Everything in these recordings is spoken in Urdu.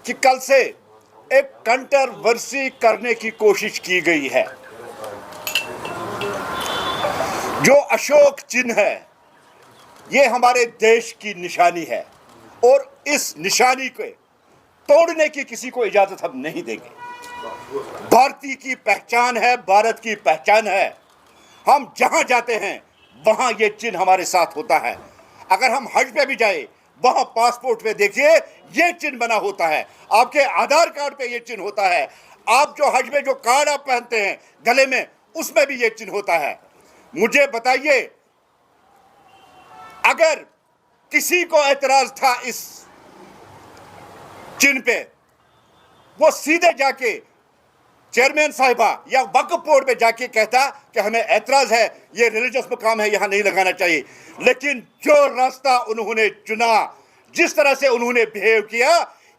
کہ کل سے ایک کنٹروورسی کرنے کی کوشش کی گئی ہے. جو اشوک چن ہے یہ ہمارے دیش کی نشانی ہے اور اس نشانی کو توڑنے کی کسی کو اجازت ہم نہیں دیں گے. بھارتی کی پہچان ہے، بھارت کی پہچان ہے. ہم جہاں جاتے ہیں وہاں یہ چن ہمارے ساتھ ہوتا ہے. اگر ہم حج پہ بھی جائیں وہاں پاسپورٹ پہ دیکھیے یہ چن بنا ہوتا ہے، آپ کے آدھار کارڈ پہ یہ چن ہوتا ہے، آپ جو حج میں جو کارڈ آپ پہنتے ہیں گلے میں اس میں بھی یہ چن ہوتا ہے. مجھے بتائیے اگر کسی کو اعتراض تھا اس چن پہ وہ سیدھے جا کے چیئرمین صاحبہ یا وقف بورڈ پہ جا کے کہتا کہ ہمیں اعتراض ہے، یہ ریلیجس مقام ہے، یہاں نہیں لگانا چاہیے. لیکن جو راستہ انہوں نے چنا، جس طرح سے انہوں نے بہیو کیا،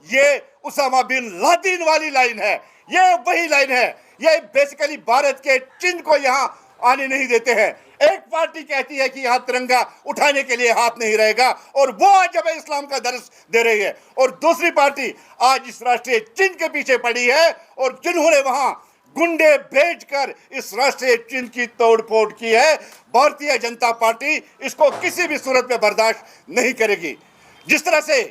یہ اسامہ بن لادن والی لائن ہے. یہ وہی لائن ہے. یہ بیسیکلی بھارت کے چن کو یہاں آنے نہیں دیتے ہیں. ایک پارٹی کہتی ہے کہ یہاں ترنگا اٹھانے کے لیے ہاتھ نہیں رہے گا اور وہ آج جب اسلام کا درس دے رہی ہے، اور دوسری پارٹی آج اس راشٹریہ چن کے پیچھے پڑی ہے اور جنہوں نے وہاں گنڈے بھیج کر اس راشٹریہ چن کی توڑ پھوڑ کی ہے. بھارتیہ جنتا پارٹی اس کو کسی بھی صورت میں برداشت نہیں کرے گی. جس طرح سے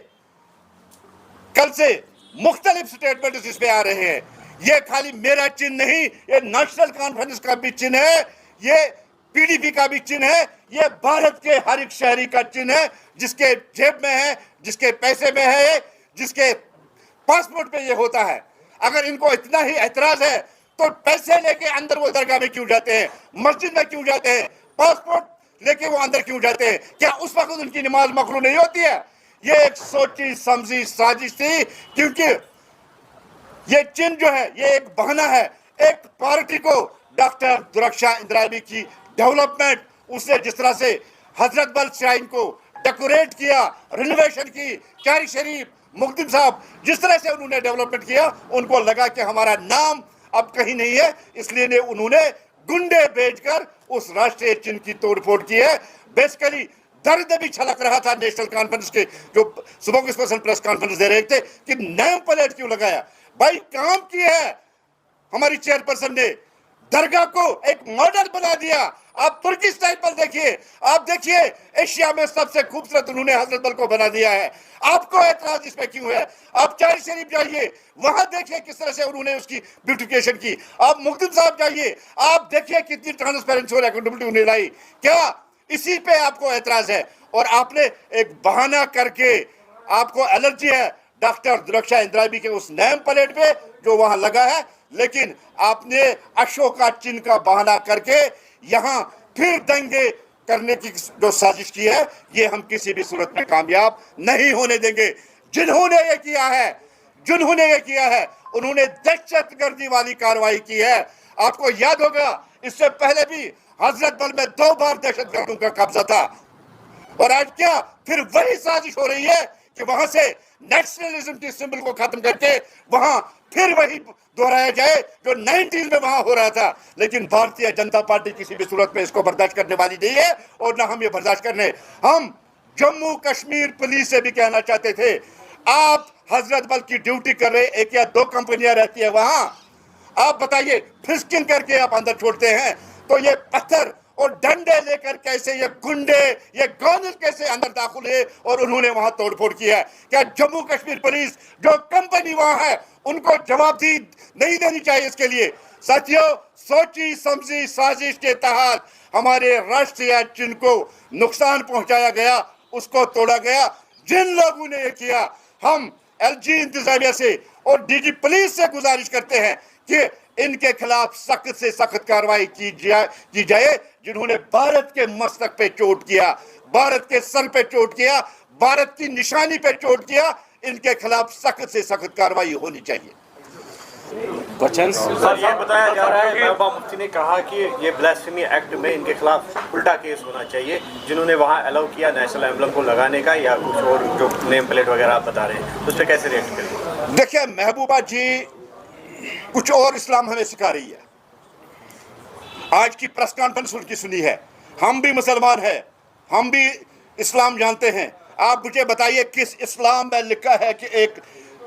کل سے مختلف سٹیٹمنٹس اس پہ آ رہے ہیں، یہ خالی میرا چن نہیں، یہ نیشنل کانفرنس کا بھی چن ہے، یہ پی ڈی پی کا بھی چن ہے، یہ بھارت کے ہر ایک شہری کا چن ہے جس کے جیب میں ہے، جس کے پیسے میں ہے، جس کے پاسپورٹ پہ یہ ہوتا ہے. اگر ان کو اتنا ہی اعتراض ہے تو پیسے لے کے اندر وہ درگاہ میں کیوں جاتے ہیں، مسجد میں کیوں جاتے ہیں، پاسپورٹ لے کے وہ اندر کیوں جاتے ہیں؟ کیا اس وقت ان کی نماز مقروء نہیں ہوتی ہے؟ یہ ایک سوچی سمجھی سازش تھی، کیونکہ یہ چن جو ہے یہ ایک بہانہ ہے ایک پارٹی کو. ڈاکٹر درخشا اندرابی کی ڈیولپمنٹ، اس نے جس طرح سے حضرت بل شرائن کو ڈیکوریٹ کیا، رینوویشن کی، چاری شریف، مقدم صاحب، جس طرح سے انہوں نے ڈیولپمنٹ کیا، ان کو لگا کہ ہمارا نام اب کہیں نہیں ہے، اس لیے انہوں نے گنڈے بھیج کر اس راشٹریہ چن کی توڑ پھوڑ کی ہے. بیسیکلی درد بھی چھلک رہا تھا نیشنل کانفرنس کے جو صبح اسپیشل پریس کانفرنس دے رہے تھے کہ نیم پلیٹ کیوں لگایا. بھائی کام کی ہے ہماری چیئرپرسن نے، درگاہ کو ایک ماڈل بنا دیا. آپ ترکی سٹائل پر دیکھیے، آپ دیکھیے ایشیا میں سب سے خوبصورت انہوں نے حضرت بل کو بنا دیا ہے. آپ کو اعتراض اس پہ کیوں ہے؟ آپ چاری شریف جائیے، وہاں دیکھیے کس طرح سے انہوں نے اس کی بیوٹیفیکیشن کی. آپ مقدم صاحب جائیے، آپ دیکھیے کتنی ٹرانسپیرنسی اور اکاؤنٹیبلٹی انہیں لائی. کیا اسی پہ آپ کو اعتراض ہے؟ اور آپ نے ایک بہانہ کر کے آپ کو الرجی ہے ڈاکٹر درخشا اندرابی کے اس نیم پلیٹ پہ جو وہاں لگا ہے، لیکن آپ نے اشوکا چن کا بہانہ کر کے یہاں پھر دنگے کرنے کی جو سازش کی ہے، یہ ہم کسی بھی صورت میں کامیاب نہیں ہونے دیں گے. جنہوں نے یہ کیا ہے انہوں نے دہشت گردی والی کارروائی کی ہے. آپ کو یاد ہوگا اس سے پہلے بھی حضرت بل میں 2 بار دہشت گردوں کا قبضہ تھا، اور آج کیا پھر وہی سازش ہو رہی ہے کہ وہاں سے نیشنلزم کی سمبل کو ختم کر کے وہاں پھر وہی دہرایا جائے جو 19 میں وہاں ہو رہا تھا. لیکن بھارتیہ جنتا پارٹی کسی بھی صورت میں اس کو برداشت کرنے والی نہیں ہے، اور نہ ہم یہ برداشت کرنے. ہم جموں کشمیر پولیس سے بھی کہنا چاہتے تھے، آپ حضرت بل کی ڈیوٹی کر رہے، 1 یا 2 کمپنیاں رہتی ہیں وہاں، آپ بتائیے فسکنگ کر کے آپ اندر چھوڑتے ہیں تو یہ پتھر اور ڈنڈے لے کر کیسے یہ گنڈے، یہ گونل کیسے اندر داخل ہوئے اور انہوں نے وہاں توڑ پھوڑ کیا ہے؟ کیا جموں کشمیر پولیس جو کمپنی وہاں ہے ان کو جواب نہیں دینی چاہیے اس کے لیے؟ ساتھیوں، سوچی سمجھی سازش کے تحت ہمارے راشٹریہ چن کو نقصان پہنچایا گیا، اس کو توڑا گیا. جن لوگوں نے یہ کیا، ہم ایل جی انتظامیہ سے اور ڈی جی پولیس سے گزارش کرتے ہیں کہ ان کے خلاف سخت سے سخت کارروائی کی جائے. جنہوں نے بھارت کے مستق پہ چوٹ کیا، بھارت کے سر پہ چوٹ کیا، بھارت کی نشانی پہ چوٹ کیا، ان کے خلاف سخت سے سخت کارروائی ہونی چاہیے. سر یہ بتایا جا رہا ہے محبوبہ مفتی نے کہا کہ یہ بلاسفیمی ایکٹ میں ان کے خلاف الٹا کیس ہونا چاہیے، جنہوں نے وہاں الاؤ کیا نیشنل ایمبلم کو لگانے کا یا کچھ اور جو نیم پلیٹ وغیرہ آپ بتا رہے ہیں، اس پہ کیسے ریئیکٹ کریں؟ دیکھیں محبوبہ جی کچھ اور اسلام ہمیں سکھا رہی ہے. آج کی پریس کانفرنس ان کی سنی ہے. ہم بھی مسلمان ہیں، ہم بھی اسلام جانتے ہیں. آپ مجھے بتائیے کس اسلام میں لکھا ہے کہ ایک